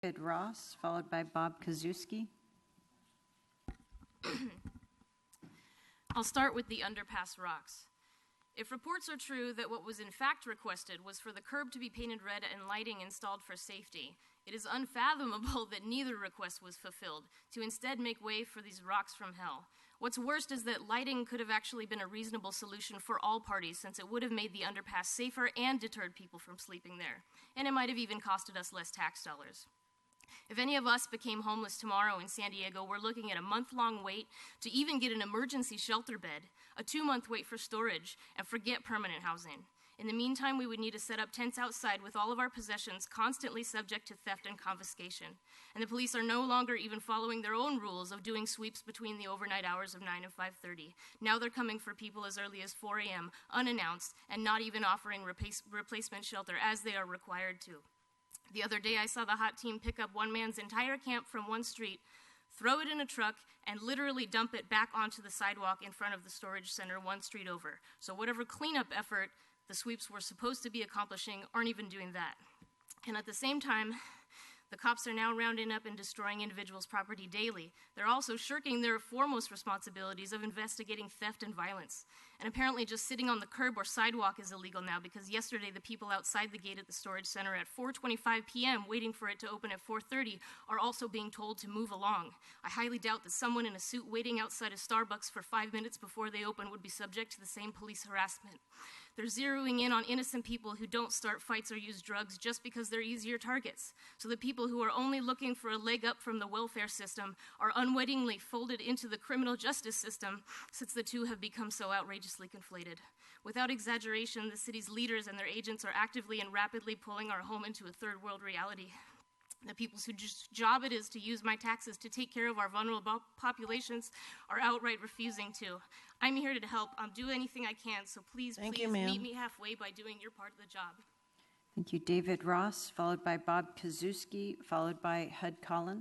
David Ross, followed by Bob Kazuski. I'll start with the underpass rocks. If reports are true that what was in fact requested was for the curb to be painted red and lighting installed for safety, it is unfathomable that neither request was fulfilled, to instead make way for these rocks from hell. What's worst is that lighting could have actually been a reasonable solution for all parties, since it would have made the underpass safer and deterred people from sleeping there. And it might have even costed us less tax dollars. If any of us became homeless tomorrow in San Diego, we're looking at a month-long wait to even get an emergency shelter bed, a 2-month wait for storage, and forget permanent housing. In the meantime, we would need to set up tents outside with all of our possessions constantly subject to theft and confiscation. And the police are no longer even following their own rules of doing sweeps between the overnight hours of 9 and 5:30. Now they're coming for people as early as 4 a.m., unannounced, and not even offering replacement shelter as they are required to. The other day, I saw the hot team pick up one man's entire camp from one street, throw it in a truck, and literally dump it back onto the sidewalk in front of the storage center one street over. So whatever cleanup effort the sweeps were supposed to be accomplishing aren't even doing that. And at the same time, the cops are now rounding up and destroying individuals' property daily. They're also shirking their foremost responsibilities of investigating theft and violence. And apparently just sitting on the curb or sidewalk is illegal now, because yesterday the people outside the gate at the storage center at 4:25 p.m. waiting for it to open at 4:30 are also being told to move along. I highly doubt that someone in a suit waiting outside a Starbucks for 5 minutes before they open would be subject to the same police harassment. They're zeroing in on innocent people who don't start fights or use drugs just because they're easier targets. So the people who are only looking for a leg up from the welfare system are unwittingly folded into the criminal justice system, since the two have become so outrageously conflated. Without exaggeration, the city's leaders and their agents are actively and rapidly pulling our home into a third world reality. The people whose job it is to use my taxes to take care of our vulnerable populations are outright refusing to. I'm here to help. I'll do anything I can, so please meet me halfway by doing your part of the job. Thank you, David Ross, followed by Bob Kazuski, followed by Hud Collins.